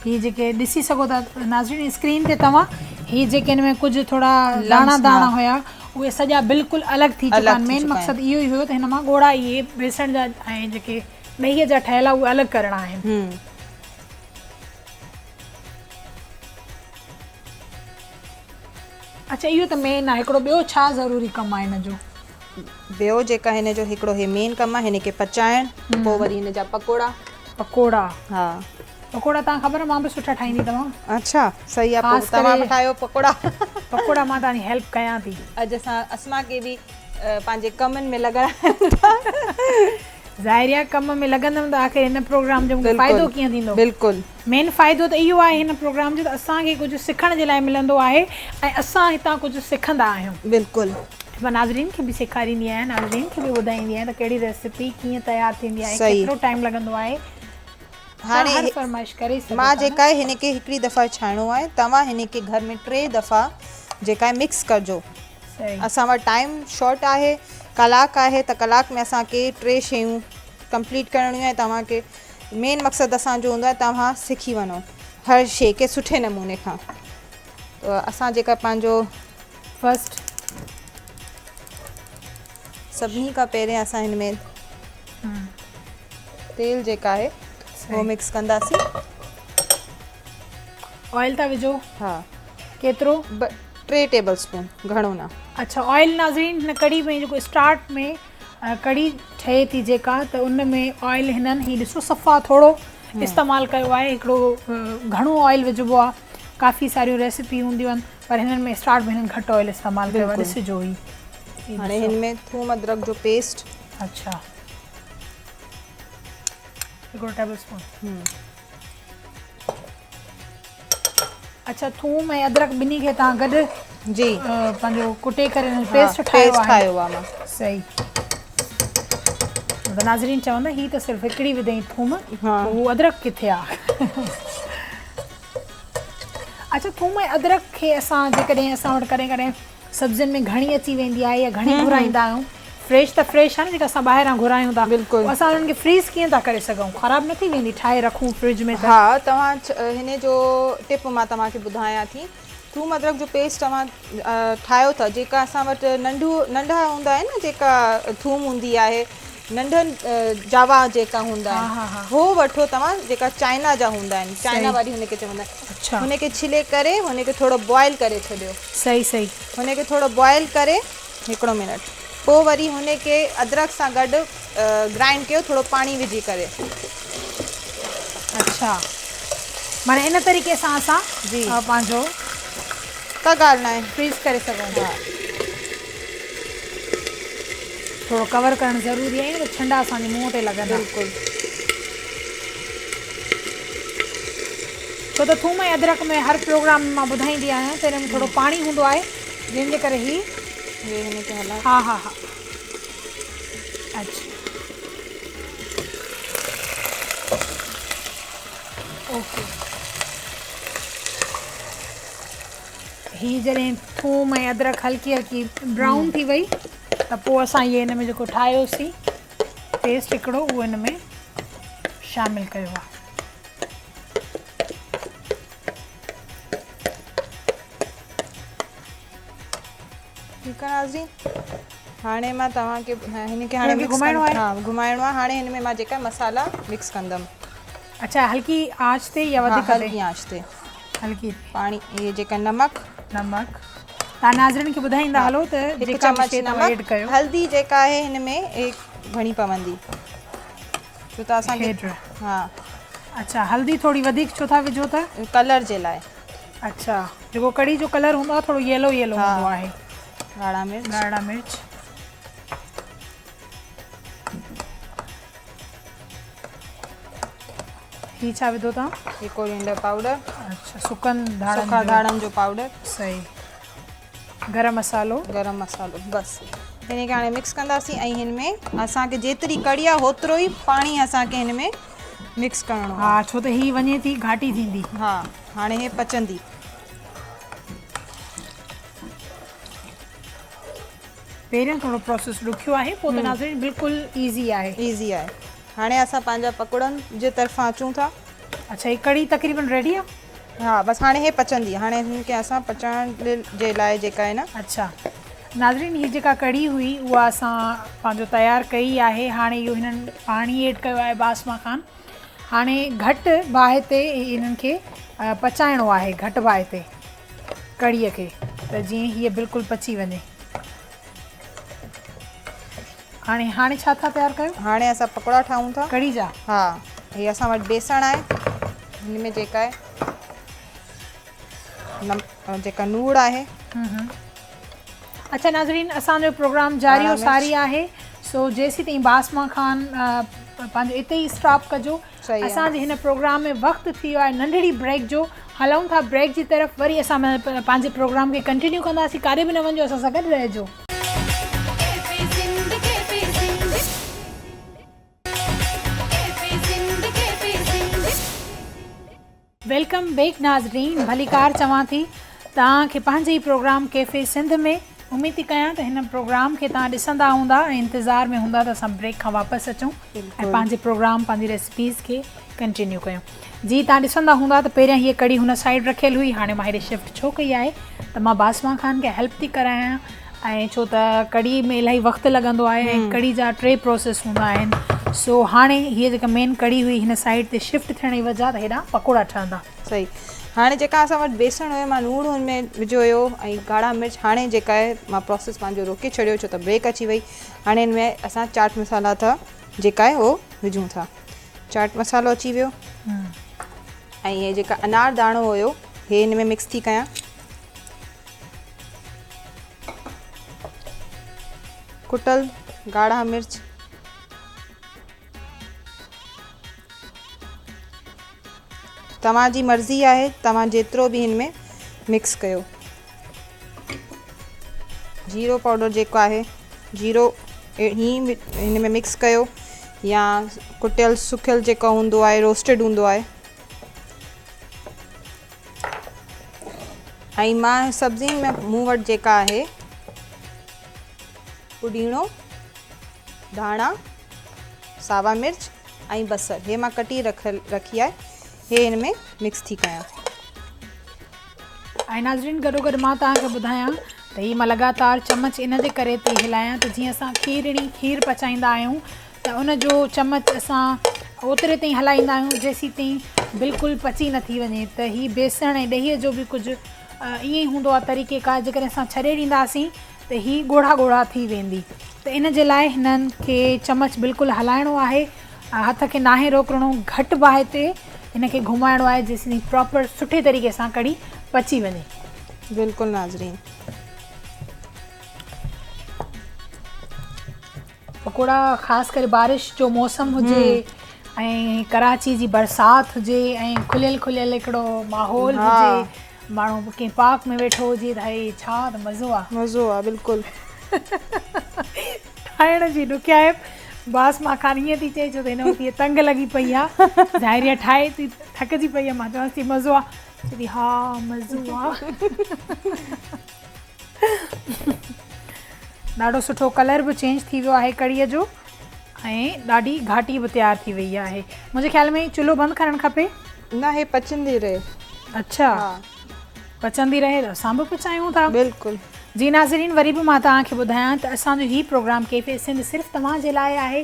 ही जेके ॾिसी सघो था नाज़रीन स्क्रीन ते तव्हां, ही जेके हिन में कुझु थोरा दाणा दाणा हुया उहे सॼा बिल्कुलु अलॻि थी चुका आहिनि। मेन मक़सदु इहो ई हुयो त हिन मां ॻोढ़ा इहे बेसण जा ऐं जेके ॾहीअ जा ठहियल उहे अलॻि करणा आहिनि। अच्छा इहो त मेन आहे। हिकिड़ो ॿियो छा ज़रूरी कमु आहे हिन जो? ॿियो जेका हिन जो हिकिड़ो हे मेन कमु आहे, हिनखे पचाइण, पोइ वरी हिन जा पकोड़ा। पकोड़ा, हा पकोड़ा तव्हां ख़बर मां बि सुठा ठाहींदी तव्हां। अच्छा सही आहे, पोइ तव्हां बि ठाहियो पकोड़ा। पकोड़ा मां तव्हांजी हेल्प कयां थी। अॼु असां खे बि पंहिंजे कमनि में लॻाइण ज़ाहिरिया कम में लॻंदमि त आख़िर हिन प्रोग्राम जो फ़ाइदो कीअं थींदो? बिल्कुलु। मेन फ़ाइदो त इहो आहे हिन प्रोग्राम जो त असांखे कुझु सिखण जे लाइ मिलंदो आहे ऐं असां हितां कुझु सिखंदा आहियूं। बिल्कुलु। मां नाज़रीन खे बि सेखारींदी आहियां, नाज़रीन खे बि ॿुधाईंदी आहियां त कहिड़ी रेसिपी कीअं तयारु थींदी आहे, केतिरो टाइम लॻंदो आहे। हाणे हर फरमाइश करे मां जेका आहे हिनखे हिकिड़ी दफ़ा छाणो आहे, तव्हां हिनखे घर में 3 दफ़ा जेका आहे मिक्स कजो। असां वटि टाइम शॉर्ट आहे, कलाक आहे, त कलाक में असांखे 3 शयूं कंप्लीट करणियूं आहे। तव्हांखे मेन मक़सदु असांजो हूंदो आहे तव्हां सिखी वञो हर शइ खे सुठे नमूने खां। त असां जेका पंहिंजो फर्स्ट सभिनी खां पहिरियों असां हिन में तेल जेका आहे वो मिक्स कंदासीं। ऑयल था विझो? हा। केतिरो? 3 टेबल स्पून, घणो न। अच्छा ऑयल नाज़रीन हिन कढ़ी में जेको स्टार्ट में कढ़ी ठहे थी जेका, त उन में ऑयल हिननि ही ॾिसो सफ़ा थोरो इस्तेमालु कयो आहे। हिकिड़ो घणो ऑयल विझिबो आहे, काफ़ी सारियूं रेसिपी हूंदियूं आहिनि, पर हिननि में स्टार्ट में हिननि घटि ऑयल इस्तेमालु कयो आहे। ॾिसिजो ही हाणे हिन में थूम अदरक जो पेस्ट। अच्छा 1 टेबल स्पून। अच्छा थूम ऐं अदरक ॿिन्ही खे तव्हां गॾु जी पंहिंजो कुटे करे पेस्ट ठाहियो आहे मां। सही। त नाज़रीन चवंदा ही त सिर्फ़ु हिकिड़ी विधई थूम, उहो अदरक किथे आहे? अच्छा, थूम ऐं अदरक खे असां जेकॾहिं असां वटि कॾहिं कॾहिं सब्जियुनि में घणी अची वेंदी आहे या घणी घुराईंदा आहियूं, फ्रेश त फ्रेश आहे न जेका असां ॿाहिरां घुरायूं था, बिल्कुलु असां उन्हनि खे फ्रीज़ कीअं था करे सघूं? ख़राबु न थी वेंदी ठाहे रखूं फ्रिज में? हा, तव्हां हिन जो टिप मां तव्हांखे ॿुधायां थी। थूम अदरक जो पेस्ट तव्हां ठाहियो था, जेका असां वटि नंढा हूंदा आहिनि न, जेका थूम हूंदी आहे, नंढनि जावा जेका हूंदा आहिनि, हो वठो तव्हां, जेका चाइना जा हूंदा आहिनि, चाइना वारी हुनखे चवंदा आहिनि। अच्छा, हुनखे छिले करे हुनखे थोरो बॉइल करे छॾियो। सही सही। हुनखे थोरो बॉइल करे हिकिड़ो मिनट, पोइ वरी हुनखे अदरक सां गॾु ग्राइंड कयो, थोरो पाणी विझी करे। अच्छा, माना इन तरीक़े सां असां जी पंहिंजो का ॻाल्हि न आहे, फ्रीज़ करे सघूं था। थोरो कवर करणु ज़रूरी आहे न, ठंडा असांजे मुंहं ते लॻंदा। बिल्कुलु। छो त थूम ऐं अदरक में हर प्रोग्राम में मां ॿुधाईंदी आहियां त हिन में थोरो पाणी हूंदो आहे, जंहिंजे करे ही हिनखे हलाए। हा हा हा। अच्छा, ओके। ही जॾहिं थूम ऐं अदरक हल्की हल्की ब्राउन थी वई त पोइ असां इहे हिन में जेको ठाहियोसीं पेस्ट हिकिड़ो, उहो हिन में शामिलु कयो आहे। ठीकु आहे नाज़रीन, हाणे मां तव्हांखे हिनखे हाणे घुमाइणो आहे। हा, घुमाइणो आहे। हाणे हिन में मां जेका मसाला मिक्स कंदमि। अच्छा, हल्की आंच ते या वधीक? हल्की आंच ते। हल्की पाणी, इहे जेका नमक तव्हां नाज़रीन खे ॿुधाईंदा हलो त हिकु चम्मच नमक। हल्दी जेका आहे हिन में घणी पवंदी, छो त असांखे हा। अच्छा, हल्दी थोड़ी वधीक छो था विझो त? कलर जे लाइ। अच्छा, जेको कड़ी जो कलर हूंदो आहे थोरो येलो येलो हूंदो आहे। ॻाढ़ा मिर्च। ही छा विधो तव्हां? ही कोरिएंडर पाउडर। अच्छा, सुखा धाणनि जो पाउडर। सही। गरम मसालो। बसि हिनखे हाणे मिक्स कंदासीं। ऐं हिन में असांखे जेतिरी कड़ी आहे होतिरो ई पाणी असांखे हिन में मिक्स करिणो आहे। हा, छो त ही वञे थी घाटी थींदी। हा, हाणे हे पचंदी। पहिरियों थोरो प्रोसेस ॾुखियो आहे, पोइ त नाज़रीन बिल्कुलु ईज़ी आहे। हाणे असां पंहिंजा पकोड़नि जे तरफ़ां अचूं था। अच्छा, ही कड़ी तक़रीबन रेडी आहे? हा, बसि हाणे हे पचंदी। हाणे हिनखे असां पचाइण जे लाइ जेका आहे न। अच्छा नाज़रीन, ही जेका कड़ी हुई उहा असां पंहिंजो तयारु कई आहे। हाणे इहो हिननि पाणी ऐड कयो आहे बासमा खान। हाणे घटि बाहि ते इन्हनि खे पचाइणो आहे, घटि बाहि ते कड़ीअ खे, त जीअं हीअ बिल्कुलु पची वञे। हाणे छा था तयारु कयो? हाणे असां पकोड़ा ठाहियूं था कड़ी जा। हा, हे असां वटि बेसण आहे, हिन में जेका आहे जेका नूड़ आहे। अच्छा नाज़रीन, असांजो प्रोग्राम जारी और सारी आहे। सो जेसीं ताईं बासमा खान पंहिंजो इते ई स्टॉप कजो। असांजे हिन प्रोग्राम में वक़्तु थी वियो आहे नंढड़ी ब्रेक जो। हलूं था ब्रेक जी तरफ़, वरी असां पंहिंजे प्रोग्राम खे कंटिन्यू कंदासीं। काॾे बि न वञो, असां सां गॾु रहिजो। वेलकम बैक नाज़रीन, भलीकार चवां थी तव्हांखे पंहिंजे ई प्रोग्राम कैफ़े सिंध में। उमेद थी कयां त हिन प्रोग्राम खे तव्हां ॾिसंदा हूंदा ऐं इंतज़ार में हूंदा त असां ब्रेक खां वापसि अचूं ऐं पंहिंजे प्रोग्राम, पंहिंजी रेसिपीज़ खे कंटिन्यू कयूं। जी, तव्हां ॾिसंदा हूंदा त पहिरियां हीअ कड़ी हुन साइड रखियलु हुई। हाणे मां हेॾे शिफ्ट छो कई आहे त मां बासमा खान खे हेल्प थी करायां, ऐं छो त कड़ी में इलाही वक़्तु लॻंदो आहे ऐं कड़ी जा 3 प्रोसेस हूंदा आहिनि। सो हाणे हीअ जेका मेन कड़ी हुई हिन साइड ते शिफ्ट थियण जी वजह त हेॾा पकोड़ा ठहंदा। सही। हाणे जेका असां वटि बेसण हुयो, मां लूणु हुन में विझो हुयो ऐं ॻाढ़ा मिर्च। हाणे जेका आहे मां प्रोसेस पंहिंजो रोके छॾियो छो त ब्रेक अची वई। हाणे हिन में असां चाट मसाला था जेका आहे उहो विझूं था। चाट मसालो अची वियो ऐं इहे जेका अनार दाणो हुयो हे हिन में मिक्स थी कयां। कुटल ॻाढ़ा मिर्च, तव्हांजी मर्ज़ी आहे, तव्हां जेतिरो बि हिन में मिक्स कयो। जीरो पाउडर जेको आहे जीरो हीअं हिन में मिक्स कयो या कुटियल सुकियल जेको हूंदो आहे रोस्टेड हूंदो आहे। ऐं मां सब्ज़ियुनि में मूं वटि जेका आहे पुदीनो, धाणा, सावा मिर्च ऐं बसर हे मां कटी रखी आहे, हे हिन में मिक्स थी कयां। ऐं नाज़रीन गॾो गॾु मां तव्हांखे ॿुधायां त हीअ मां लगातार चमच इन जे करे थी हिलायां त जीअं असां खीर पचाईंदा आहियूं त उन जो चमच असां ओतिरे ताईं हलाईंदा आहियूं जेसीं ताईं बिल्कुलु पची न थी वञे। त हीअ बेसण ऐं ॾहीअ जो बि कुझु ईअं ई हूंदो आहे तरीक़ेकार, जेकॾहिं असां छॾे ॾींदासीं त हीअ ॻोढ़ा ॻोढ़ा थी वेंदी। त इन जे लाइ हिननि खे चमच बिल्कुलु हलाइणो आहे, हथ खे नाहे रोकणो, घटि बाहि ते हिनखे घुमाइणो आहे जेसीं ताईं प्रॉपर सुठे तरीक़े सां कढ़ी पची वञे। बिल्कुलु नाज़रीन। पकोड़ा ख़ासि करे बारिश जो मौसम हुजे ऐं कराची जी बरसाति हुजे ऐं खुलियल हिकिड़ो माहौल हुजे, माण्हू कंहिं पार्क में वेठो हुजे त हे छा त मज़ो आहे बिल्कुलु। ठाहिण जी ॾुखियाई बास मां खान ईअं थी चए छो त हिन वक़्तु तंग लॻी पई आहे, ज़ाहिरिया ठाहे थी थकिजी पई आहे, मां चवांसि थी मज़ो आहे, चई हा मज़ो आहे। ॾाढो सुठो कलर बि चेंज थी वियो आहे कढ़ीअ जो ऐं ॾाढी घाटी बि तयारु थी वई आहे। मुंहिंजे ख़्याल में चुल्हो बंदि करणु खपे न, हे पचंदी रहे। अच्छा पचंदी रहे त असां बि पचायूं था। बिल्कुलु जी नाज़रीन, वरी बि मां तव्हांखे ॿुधायां त असांजो हीउ प्रोग्राम कैफ़े सिंध सिर्फ़ु तव्हां जे लाइ आहे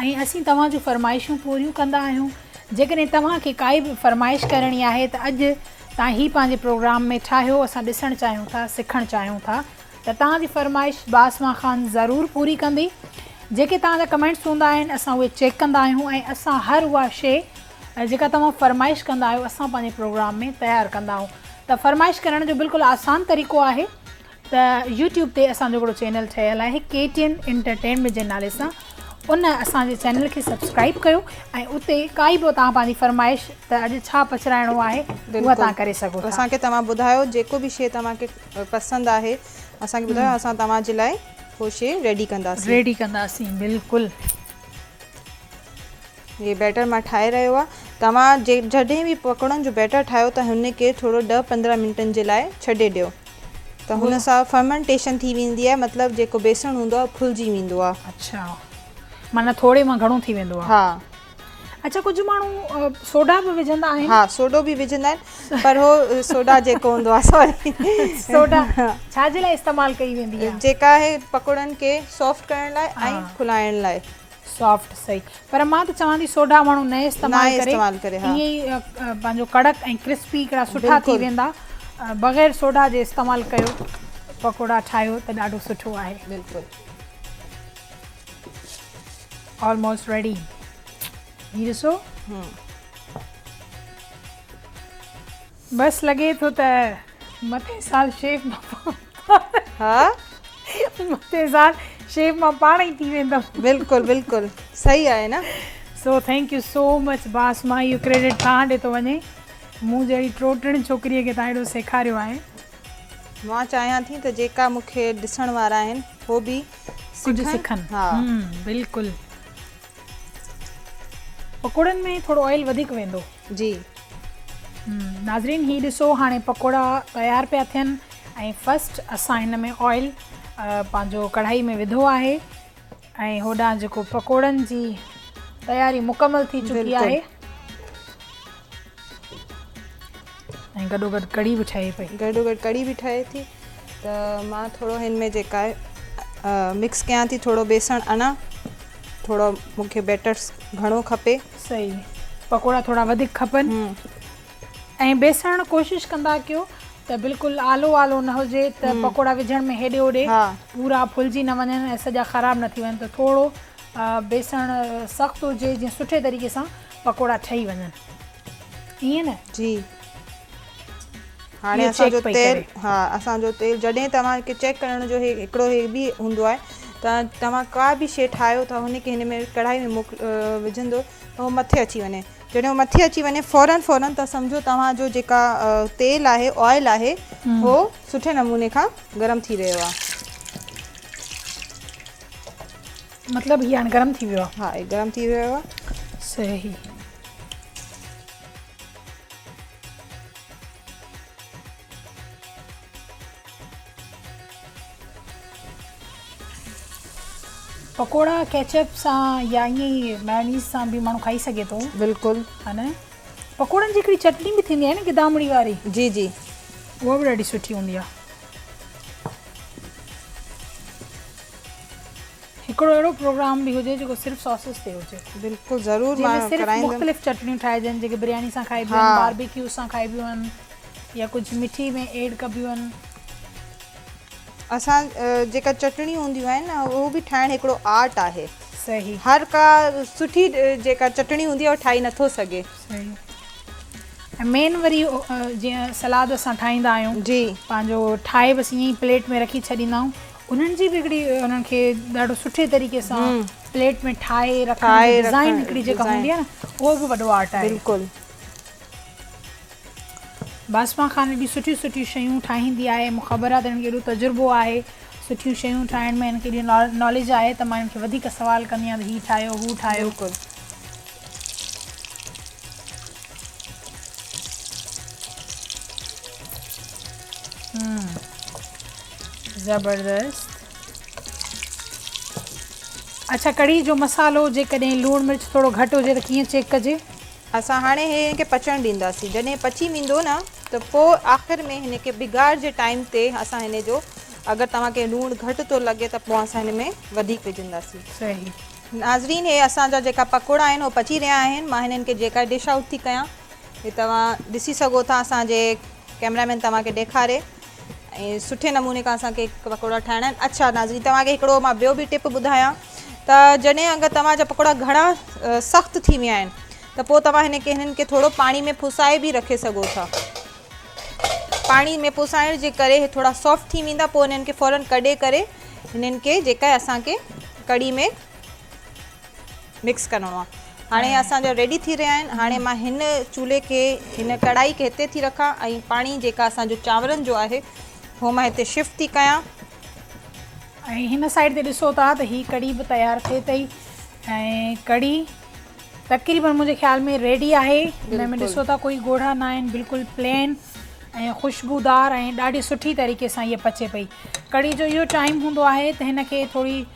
ऐं असीं तव्हां जूं फरमाइशूं पूरियूं कंदा आहियूं। जेकॾहिं तव्हांखे काई बि फरमाइश करणी आहे त अॼु तव्हां हीउ पंहिंजे प्रोग्राम में ठाहियो, असां ॾिसणु चाहियूं था, सिखणु चाहियूं था, त तव्हांजी फरमाइश बासमा ख़ान ज़रूरु पूरी कंदी। जेके तव्हांजा कमेंट्स हूंदा आहिनि असां उहे चेक कंदा आहियूं ऐं असां हर उहा शइ जेका तव्हां फरमाइश कंदा आहियो असां पंहिंजे प्रोग्राम में तयारु कंदा आहियूं। त फरमाइश करण जो बिल्कुलु आसान तरीक़ो आहे त यूट्यूब ते असांजो हिकिड़ो चैनल ठहियलु आहे KTN एंटरटेनमेंट जे नाले सां, उन असांजे चैनल खे सब्सक्राइब कयो ऐं उते काई बि तव्हां पंहिंजी फरमाइश त अॼु छा पचराइणो आहे उहा तव्हां करे सघो था। असांखे तव्हां ॿुधायो जेको बि शइ तव्हांखे पसंदि आहे असांखे ॿुधायो, असां तव्हां जे लाइ उहो शइ रेडी कंदासीं। बिल्कुलु। ये बैटर मां ठाहे रहियो आहे, तव्हां जॾहिं बि पकोड़नि जो बैटर ठाहियो त हुनखे थोरो 10-15 मिंटनि जे लाइ छॾे ॾियो त हुन सां फर्मेंटेशन थी वेंदी आहे, मतिलबु जेको बेसण हूंदो आहे फुलिजी वेंदो आहे। अच्छा, माना थोरे मां घणो थी वेंदो आहे। हा। अच्छा, कुझु माण्हू सोडा बि विझंदा आहिनि। हा, सोडो बि विझंदा आहिनि, पर हो सोडा जेको हूंदो आहे सॉरी सोडा छा जे लाइ इस्तेमालु कई वेंदी आहे? जेका आहे पकोड़नि खे सॉफ्ट करण लाइ ऐं फुलाइण लाइ। सॉफ्ट सही, पर मां त चवां थी सोडा माण्हू न इस्तेमालु करे ईअं ई पंहिंजो कड़क ऐं क्रिस्पी हिकिड़ा सुठा थी वेंदा, बग़ैर सोडा जे इस्तेमालु कयो पकोड़ा ठाहियो त ॾाढो सुठो आहे। बिल्कुलु। Almost ready. हीअ ॾिसो, बसि लॻे थो त मथे साल शेफ मां पाण ई थी वेंदमि। बिल्कुलु सही आहे न। So thank you so much Basma, इहो क्रेडिट तव्हां ॾे थो वञे, मूं जहिड़ी टोटणी छोकिरीअ खे तव्हां हेॾो सेखारियो आहे। मां चाहियां थी त जेका मूंखे ॾिसण वारा आहिनि उहो बि कुझु सिखनि। हा बिल्कुलु। पकोड़नि में थोरो ऑयल वधीक वेंदो। जी नाज़रीन, हीअ ॾिसो हाणे पकोड़ा तयारु पिया थियनि ऐं फस्ट असां हिन में ऑयल पंहिंजो कढ़ाई में विधो आहे ऐं होॾां जेको पकोड़नि जी तयारी मुकमल थी चुकी आहे ऐं गॾो गॾु कढ़ी बि ठहे थी। त मां थोरो हिन में जेका आहे मिक्स कयां थी, थोरो बेसण अना, थोरो मूंखे बैटर घणो खपे। सही, पकोड़ा थोरा वधीक खपनि ऐं बेसण कोशिशि कंदा कयो त बिल्कुलु आलो न हुजे त पकोड़ा विझण में हेॾे होॾे पूरा फुलिजी न वञनि ऐं सॼा ख़राबु न थी वञनि। त थोरो बेसण सख़्तु हुजे जीअं सुठे तरीक़े सां पकोड़ा ठही वञनि, ईअं न। जी हाणे असांजो तेल जॾहिं तव्हांखे चेक करण जो हिकिड़ो हे बि हूंदो आहे त तव्हां का बि शइ ठाहियो था हुनखे हिन में कढ़ाई में विझंदो त उहो मथे अची वञे, जॾहिं उहो मथे अची वञे फ़ौरन त सम्झो तव्हांजो जेका तेल आहे, ऑयल आहे, उहो सुठे नमूने खां गरम थी रहियो आहे। मतलब हीअ हाणे गरम थी वियो आहे। हा, हे गरम थी वियो आहे। सही। पकोड़ा केचप सां या ईअं ई मेयोनीज़ सां बि माण्हू खाई सघे थो। बिल्कुलु। हा न। पकोड़नि जी हिकिड़ी चटनी बि थींदी आहे न गिदामड़ी वारी। जी जी, उहा बि ॾाढी सुठी हूंदी आहे। हिकिड़ो अहिड़ो प्रोग्राम बि हुजे जेको सिर्फ़ु सॉसेस ते हुजे। बिल्कुलु ज़रूरु मां सिर्फ़ु मुख़्तलिफ़ चटनियूं ठाहिजनि जेके बिरयानी सां खाइबियूं आहिनि, बारबेक्यू सां खाइबियूं आहिनि या कुझु मिठी में ऐड कबियूं आहिनि। असां जेका चटणियूं हूंदियूं आहिनि न उहो बि ठाहिणु हिकिड़ो आर्ट आहे। सही। हर का सुठी जेका चटणी हूंदी आहे उहो ठाही नथो सघे। सही। ऐं मेन वरी जीअं सलाद असां ठाहींदा आहियूं जी, पंहिंजो ठाहे बसि ईअं ई प्लेट में रखी छॾींदा आहियूं, उन्हनि जी बि हिकिड़ी उन्हनि खे ॾाढो सुठे तरीक़े सां प्लेट में ठाहे रखण जी डिज़ाइन हिकिड़ी जेका हूंदी आहे न उहो बि वॾो आर्ट आहे। बिल्कुलु। बासमा ख़ान एॾी सुठियूं सुठियूं शयूं ठाहींदी आहे, मूंखे ख़बर आहे त हिनखे एॾो तजुर्बो आहे सुठियूं शयूं ठाहिण में, हिनखे एॾी नॉलेज आहे त मां हिनखे वधीक सवाल कंदी आहियां त हीअ ठाहियो हू ठाहियो। ज़बरदस्त। अच्छा, कढ़ी जो मसालो जेकॾहिं लूणु मिर्च थोरो घटि हुजे त कीअं चेक कजे? असां हाणे हिनखे पचणु ॾींदासीं, जॾहिं पची वेंदो न त पोइ आख़िर में हिनखे बिगाड़ जे टाइम ते असां हिन जो अगरि तव्हांखे लूणु घटि थो लॻे त पोइ असां हिन में वधीक विझंदासीं। सही। नाज़रीन, हे असांजा जेका पकोड़ा आहिनि उहे पची रहिया आहिनि। मां हिननि खे जेका डिश आउट थी कयां हे तव्हां ॾिसी सघो था, असांजे कैमरामैन तव्हांखे ॾेखारे ऐं सुठे नमूने खां असांखे पकोड़ा ठाहिणा आहिनि। अच्छा नाज़रीन, तव्हांखे हिकिड़ो मां ॿियो बि टिप ॿुधायां त जॾहिं अगरि तव्हांजा पकोड़ा घणा सख़्तु थी विया आहिनि त पोइ तव्हां हिननि खे थोरो पाणी में पुसाए बि रखे सघो था। पाणी में पुसाइण जे करे हे थोरा सॉफ्ट थी वेंदा, पोइ हिननि खे फ़ौरन कढे करे हिननि खे जेका असांखे कढ़ी में मिक्स करिणो आहे। हाणे असांजा रेडी थी रहिया आहिनि। हाणे मां हिन चूल्हे खे, हिन कढ़ाई खे हिते थी रखां ऐं पाणी जेका असांजो चांवरनि जो आहे उहो मां हिते शिफ्ट थी कयां। ऐं हिन साइड ते ॾिसो था त हीअ कढ़ी बि तयारु थिए पई ऐं कढ़ी तक़रीबन मुंहिंजे ख़्याल में रेडी आहे। हिन में ॾिसो था कोई ॻोढ़ा न आहिनि, बिल्कुलु प्लेन ऐं ख़ुशबूदार ऐं ॾाढी सुठी तरीक़े सां हीअ पचे पई। कढ़ी जो इहो टाइम हूंदो आहे त हिन खे थोरी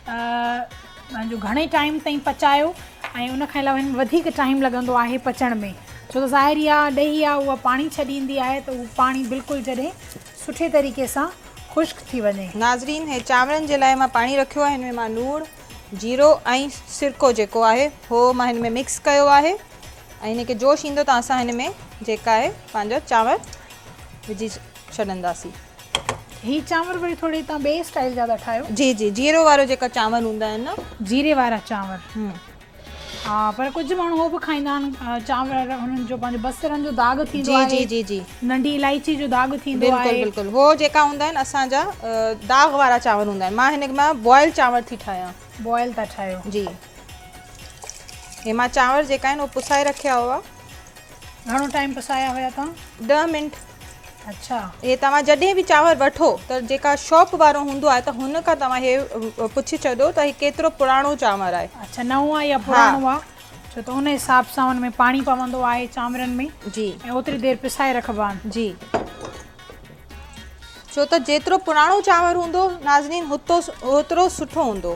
पंहिंजो घणे टाइम ताईं पचायो ऐं उनखां अलावा हिन में वधीक टाइम लॻंदो आहे पचण में, छो त ज़ाहिरी आहे ॾही आहे उहा पाणी छॾींदी आहे त उहो पाणी बिल्कुलु जॾहिं सुठे तरीक़े सां ख़ुश्क थी वञे। नाज़रीन, हे चांवरनि जे लाइ मां पाणी रखियो आहे, हिन में मां लूणु, जीरो ऐं सिरको जेको आहे उहो मां हिन में मिक्स कयो आहे ऐं हिन खे जोश ईंदो त असां हिन में जेका आहे पंहिंजा चांवर विझी छॾंदासीं। ही चांवर वरी थोड़ी तव्हां ॿिए स्टाइल जा था ठाहियो? जी जी, जीरो वारो जेका चांवर हूंदा आहिनि न, जीरे वारा चांवर। हा, पर कुझु माण्हू उहो बि खाईंदा आहिनि चांवर, हुननि जो पंहिंजो बसरनि जो दाग थींदो आहे। जी जी जी, नंढी इलायची जो दाग थींदो आहे। बिल्कुलु बिल्कुलु, हो जेका हूंदा आहिनि असांजा दाग वारा चांवर हूंदा आहिनि। मां हिन मां बॉयल चांवर थी ठाहियां। बॉयल था ठाहियो? जी। हे मां चांवर जेका आहिनि उहो पुसाए रखिया हुआ। घणो टाइम पुसाया हुया तव्हां? 10 मिंट। अच्छा। हे तव्हां जॾहिं बि चांवर वठो त जेका शॉप वारो हूंदो आहे त हुन खां तव्हां हे पुछी छॾो त हे केतिरो पुराणो चांवर आहे। अच्छा, नओं आहे या पुराणो आहे? छो त उन हिसाब सां हुन में पाणी पवंदो आहे चांवरनि में। जी। ऐं ओतिरी देरि पिसाए रखबा आहिनि। जी। छो त जेतिरो पुराणो चांवर हूंदो नाज़रीन ओतिरो सुठो हूंदो।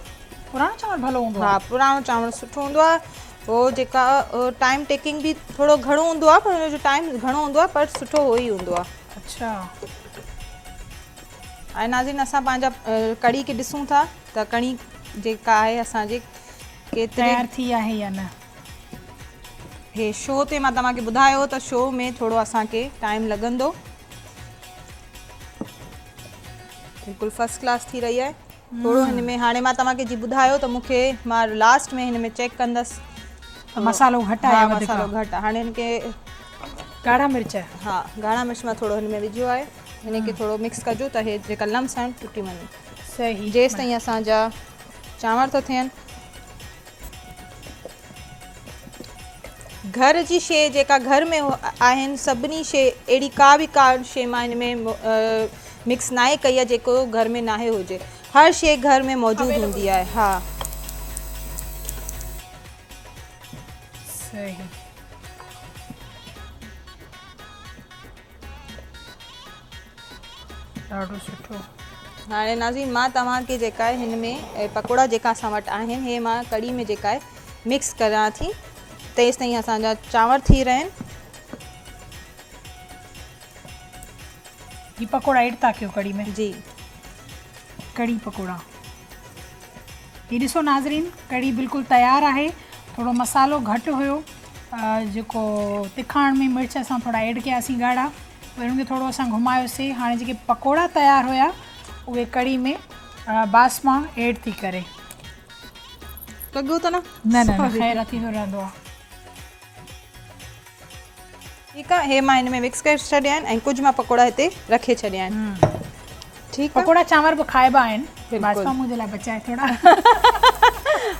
पुराणो चांवर भलो हूंदो? हा, पुराणो चांवर सुठो हूंदो आहे। हो जेका टाइम टेकिंग भी थोड़ो घणो हूंदो आहे, पर हुनजो टाइम घणो हूंदो आहे, पर सुठो हो ई हूंदो आहे। अच्छा। ऐं नाज़रीन, असां पंहिंजा कढ़ी खे ॾिसूं था त कढ़ी जेका आहे असांजे केतिरे तयार थी आहे या न। हे शो ते मां तव्हांखे ॿुधायो त शो में थोरो असांखे टाइम लॻंदो। बिल्कुलु फर्स्ट क्लास थी रही आहे। थोरो हिन में हाणे मां तव्हांखे जी ॿुधायो त मूंखे मां लास्ट में हिन में चेक कंदसि मसालो घटि आहे। मसालो घटि आहे। हाणे हिनखे ॻाढ़ा मिर्च, हा ॻाढ़ा मिर्च मां थोरो हिन में विझो आहे। हिन खे थोरो मिक्स कजो त हे जेका लम्स आहिनि टुटी वञनि। सही। जेसि ताईं असांजा चांवर था थियनि, घर जी शइ जेका घर में आहिनि सभिनी शइ अहिड़ी का बि शइ मां हिन में मिक्स नाहे कई आहे जेको घर में नाहे हुजे। हर शइ घर में मौजूदु हूंदी आहे। हा, सही ॾाढो सुठो। हाणे नाज़रीन मां तव्हांखे जेका आहे हिन में पकोड़ा जेका असां वटि आहिनि हे मां कढ़ी में जेका आहे मिक्स करियां थी। तेसि ताईं असांजा चांवर थी रहिया आहिनि। ये पकोड़ा ऐड था कयो कढ़ी में? जी, कढ़ी पकोड़ा। ये ॾिसो नाज़रीन कढ़ी बिल्कुलु तयारु आहे। थोड़ो मसालो घटि हुयो, जेको तिखाण में मिर्च असां थोड़ा ऐड कयासीं ॻाढ़ा, वरी उनखे थोड़ो असां घुमायोसीं। हाणे जेके पकोड़ा तयारु हुया उहे कढ़ी में बासमा ऐड थी करे। लॻो त न? न ख़ैर थींदो रहंदो आहे। ठीकु आहे, हे मां हिन में मिक्स करे छॾिया आहिनि ऐं कुझु मां पकोड़ा हिते रखे छॾिया आहिनि। ठीकु आहे, पकोड़ा चांवर बि खाइबा आहिनि, बासमा मुंहिंजे लाइ बचाए थोड़ा।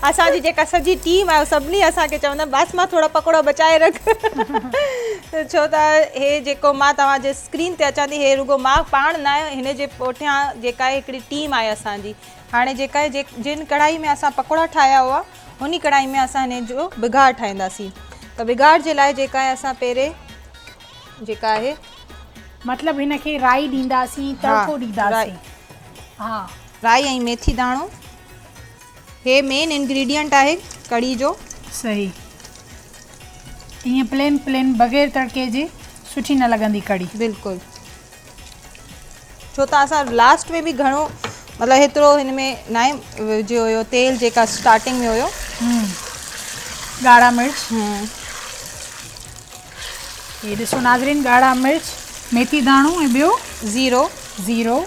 असांजी जेका सॼी टीम आहे सभिनी असांखे चवंदा बासमा थोड़ा पकोड़ा बचाए रख। छो त हे जेको मां तव्हांजे स्क्रीन ते अचां थी हे रुगो मां पाण न आहे, हिन जे पुठियां जेका आहे हिकिड़ी टीम आहे असांजी। हाणे जेका आहे जिन कढ़ाई में असां पकोड़ा ठाहिया हुआ उन कढ़ाई में असां हिन जो बिगाड़ ठाहींदासीं। त बिगाड़ जे लाइ जेका आहे असां पहिरें जेका आहे मतलब हिनखे राई ॾींदासीं, तड़को ॾींदासीं। हा, राई ऐं मेथी दाणो हे मेन इंग्रेडिएंट आहे कढ़ी जो। सही, ईअं प्लेन बग़ैर तड़के जे सुठी न लॻंदी कढ़ी। बिल्कुलु, छो त असां लास्ट में बि घणो मतिलबु हेतिरो हिन में न आहे विझियो हुयो तेल, जेका स्टार्टिंग में हुयो। ॻाढ़ा मिर्च, ये ॾिसो नाज़रीन ॻाढ़ा मिर्च, मेथी दाणो ऐं ॿियो ज़ीरो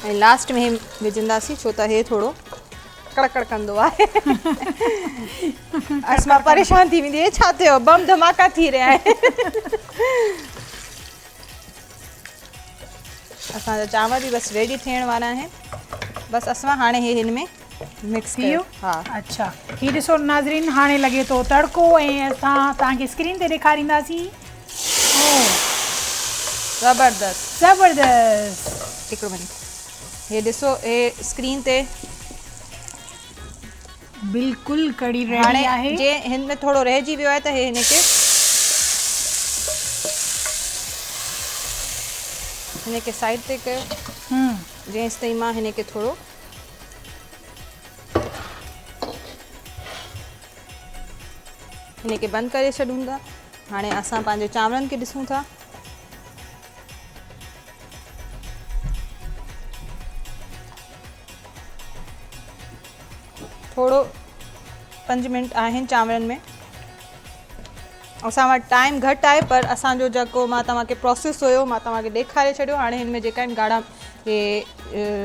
ऐं लास्ट में हे विझंदासीं छो त हे थोरो कड़कड़ कंदो आहे। असां परेशान थी वेंदी, छा थियो बम धमाका थी रहिया आहिनि। असांजा चांवर बि बसि रेडी थियण वारा आहिनि। बसि असां हाणे हे हिन में मिक्स कयो। हा, अच्छा, ही ॾिसो नाज़रीन हाणे लॻे थो तड़को ऐं असां तव्हांखे स्क्रीन ते ॾेखारींदासीं। ज़बरदस्त हिकिड़ो मिनट, हे ॾिसो हे स्क्रीन ते बिल्कुलु कढ़ी रेडी आहे। जे हिन में थोड़ो रहिजी वियो आहे त हे हिनखे साइड ते कयो। जेंसि ताईं मां हिनखे थोरो हिनखे बंदि करे छॾूं था। हाणे असां पंहिंजे चांवरनि खे ॾिसूं था। थोरो 5 मिंट आहिनि चांवरनि में। असां वटि टाइम घटि आहे पर असांजो जेको मां तव्हांखे प्रोसेस हुयो मां तव्हांखे ॾेखारे छॾियो। हाणे हिन में जेका आहिनि ॻाढ़ा हे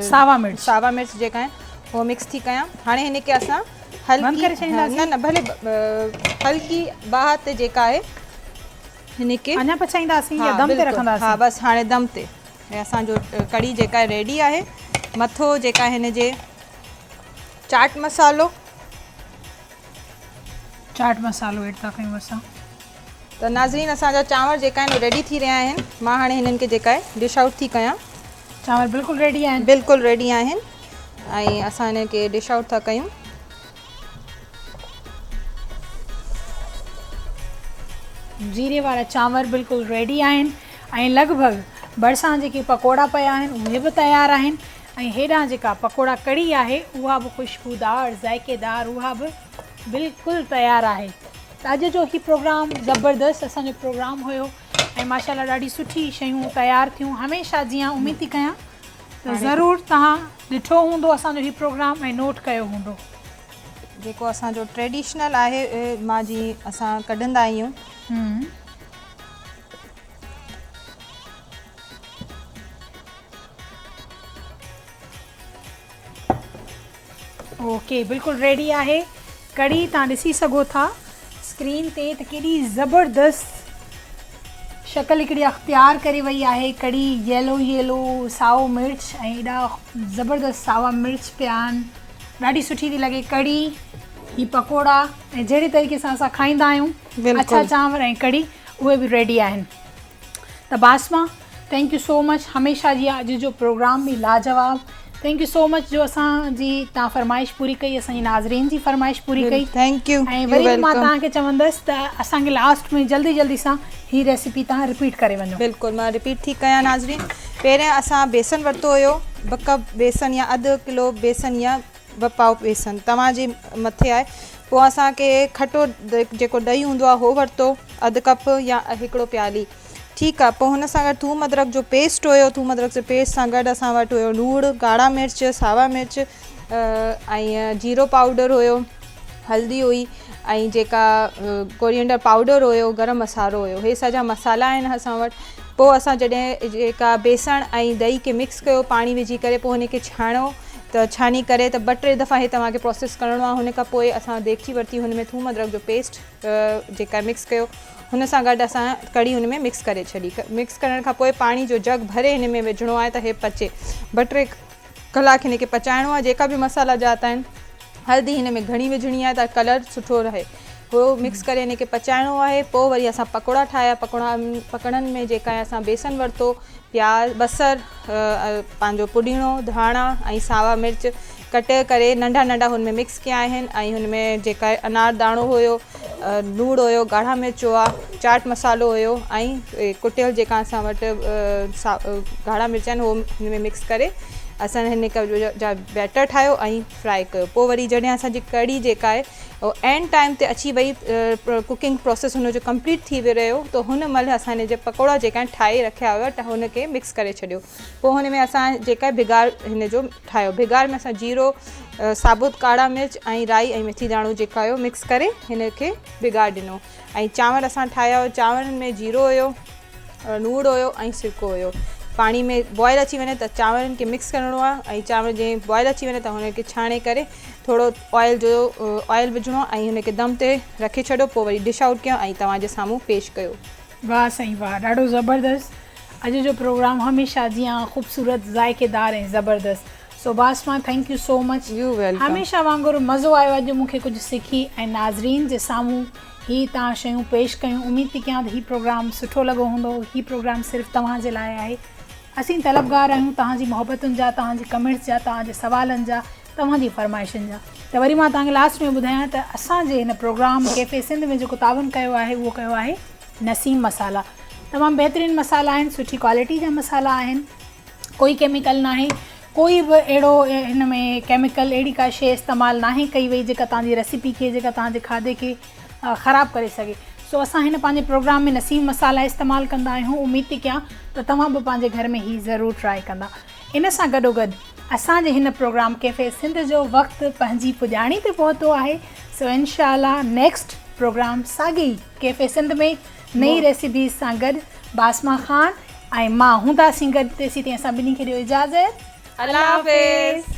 सावा मिर्च जेका आहिनि उहो मिक्स थी कयां। हाणे हिनखे असां न भले हल्की बाहि ते जेका आहे हिनखे अञा पचाईंदासीं या दम ते रखंदासीं? हा, बसि हाणे दम ते। ऐं असांजो कढ़ी जेका आहे रेडी आहे। मथो जेका हिन जे चाट मसालो ऐड था कयूं असां। त नाज़रीन असांजा चांवर जेका आहिनि रेडी थी रहिया आहिनि। मां हाणे हिननि खे जेका आहे डिश आउट थी कयां। चांवर बिल्कुलु रेडी आहिनि? बिल्कुलु रेडी आहिनि ऐं असां हिनखे डिश आउट था कयूं। जीरे वारा चांवर बिल्कुलु रेडी आहिनि ऐं लॻभॻि भरिसां जेके पकोड़ा पिया आहिनि उहे बि तयारु आहिनि ऐं हेॾां जेका पकोड़ा कढ़ी आहे उहा बि ख़ुशबूदार ज़ाइक़ेदार, उहा बि बिल्कुलु तयारु आहे। त अॼु जो ही प्रोग्राम ज़बरदस्त असांजो प्रोग्राम हुयो ऐं माशाल्लाह ॾाढी सुठी शयूं तयारु थियूं। हमेशह जीअं उमेद थी कयां त ज़रूरु तव्हां ॾिठो हूंदो असांजो ही प्रोग्राम ऐं नोट कयो हूंदो। जेको असांजो ट्रेडिशनल आहे मां जीअं असां कढंदा आहियूं। ओके, बिल्कुलु रेडी आहे कढ़ी। तव्हां ॾिसी सघो था स्क्रीन ते त केॾी ज़बरदस्त शक्ल हिकिड़ी अख़्तियार करे वई आहे। कढ़ी येलो साओ मिर्च ऐं एॾा ज़बरदस्त सावा मिर्च पिया आहिनि। ॾाढी सुठी थी लॻे कढ़ी, ही पकोड़ा ऐं जहिड़े तरीक़े सां असां खाईंदा आहियूं अछा चांवर ऐं कढ़ी उहे बि रेडी आहिनि। त बासमा थैंक यू सो मच। हमेशह जी अॼु जो प्रोग्राम बि लाजवाब थैंक यू सो मच जो असांजी तव्हां फरमाइश पूरी कई, असांजी नाज़रीन जी फरमाइश पूरी कई। Thank U. ऐं वरी मां तव्हांखे चवंदसि त असांखे लास्ट में जल्दी जल्दी सां ही रेसिपी तव्हां रिपीट करे वञो। बिल्कुलु, मां रिपीट थी कयां नाज़रीन। पहिरियों असां बेसन वरितो हुयो, 2 कप बेसन या अधु किलो बेसन या 2 पाव बेसन, तव्हांजे मथे आहे। पोइ असांखे खटो जेको ॾही हूंदो आहे उहो वरितो 1 कप या 1 प्याली, ठीकु आहे। पोइ हुन सां गॾु थूम अदरक जो पेस्ट हुयो, थूम अदरक जे पेस्ट सां गॾु असां वटि हुयो लूणु, ॻाढ़ा मिर्च, सावा मिर्च ऐं जीरो पाउडर हुयो, हल्दी हुई ऐं जेका कोरिएंडर पाउडर हुयो, गरम मसालो हुयो। हे सॼा मसाला आहिनि असां वटि। पोइ असां जॾहिं जेका बेसण ऐं ॾही खे मिक्स कयो पाणी विझी करे, पोइ हुनखे छाणियो, त छानी करे त 2-3 दफ़ा हे तव्हांखे प्रोसेस करिणो आहे। हुन खां पोइ असां देगची वरिती, हुन में थूम अदरक जो पेस्ट जेका मिक्स कयो, हुन सां गॾु असां कढ़ी हुन में मिक्स करे छॾी। मिक्स करण खां पोइ पाणी जो जग भरे हिन में विझणो आहे त हे पचे। 2-3 कलाक हिन खे पचाइणो आहे। जेका बि मसाला जात आहिनि, हल्दी हिन में घणी विझणी आहे त कलर सुठो रहे, उहो मिक्स करे हिन खे पचाइणो आहे। पोइ वरी असां पकोड़ा ठाहिया। पकड़नि में जेका आहे असां बेसन वरितो, प्याज, बसर, पंहिंजो पुदीनो, धाणा ऐं सावा मिर्च कटे करे नंढा नंढा हुन में मिक्स कया आहिनि। ऐं हुन में जेका अनार दाणो हुयो, लूणु हुयो, ॻाढ़ा मिर्च हुआ, चाट मसालो हुयो ऐं कुटियल जेका असां वटि ॻाढ़ा मिर्च आहिनि उहो हिन में मिक्स करे असां हिन जा बैटर ठाहियो ऐं फ्राए कयो। पोइ वरी जॾहिं असांजी कढ़ी जेका आहे उहो एंड टाइम ते अची वई, कुकिंग प्रोसेस हुनजो कंप्लीट थी वियो, त हुन महिल असां हिन जा पकोड़ा जेका आहिनि ठाहे रखिया हुआ त हुनखे मिक्स करे छॾियो। पोइ हुन में असां जेका भिगार हिन जो ठाहियो, भिगार में असां जीरो, साबुत कारा मिर्च ऐं राई ऐं मेथी दाणो जेका हुयो मिक्स करे हिन खे भिगार ॾिनो। ऐं चांवर असां ठाहिया हुयो, चांवरनि में जीरो हुयो, लूणु हुयो ऐं सिरको हुयो। पाणी में बॉयल अची वञे त चांवरनि खे मिक्स करिणो आहे, ऐं चांवर जीअं बॉयल अची वञे त हुनखे छाणे करे थोरो ऑयल विझणो ऐं हुनखे दम ते रखे छॾियो। पोइ वरी डिश आउट कयो ऐं तव्हांजे साम्हूं पेश कयो। वाह साईं वाह, ॾाढो ज़बरदस्त। अॼु जो प्रोग्राम हमेशह जीअं ख़ूबसूरत, ज़ाइक़ेदार ऐं ज़बरदस्त। So Basma, thank you so much. You welcome. हमेशह वांगुरु मज़ो आयो। अॼु मूंखे कुझु सिखी ऐं नाज़रीन जे साम्हूं ही तव्हां शयूं पेश कयूं। उमेदु थी कयां त हीउ प्रोग्राम सुठो लॻो हूंदो। हीउ प्रोग्राम सिर्फ़ु तव्हांजे लाइ आहे। असीं तलबगार आहियूं तव्हांजी मोहबतुनि जा, तव्हांजी कमेंट्स जा, तव्हांजे सवालनि जा, तव्हांजी फरमाइशुनि जा। त वरी मां तव्हांखे लास्ट में ॿुधायां त असांजे हिन प्रोग्राम कैफ़े सिंध में जेको तावन कयो आहे उहो कयो आहे नसीम मसाला। तमामु बहितरीनु मसाला आहिनि, सुठी क्वालिटी जा मसाला आहिनि, कोई केमिकल न आहे, कोई बि अहिड़ो हिन में केमिकल अहिड़ी का शइ इस्तेमालु नाहे कई वई जेका तव्हांजी रेसिपी खे, जेका तव्हांजे खाधे खे ख़राबु करे सघे। सो असां हिन पंहिंजे प्रोग्राम में नसीम मसाला इस्तेमालु कंदा आहियूं। उमेदु थी कयां त तव्हां बि पंहिंजे घर में ही ज़रूरु ट्राए कंदा। इन सां गॾोगॾु असांजे हिन प्रोग्राम कैफ़े सिंध जो वक़्तु पंहिंजी पुॼाणी ते पहुतो आहे। सो इंशाअल्लाह नेक्स्ट प्रोग्राम साॻी कैफ़े सिंध में नई रेसिपीज़ सां गॾु बासमा ख़ान ऐं मां हूंदासीं गॾु। तेसीं ताईं असां ॿिन्ही खे ॾियो इजाज़त। अल्लाह हाफ़िज़।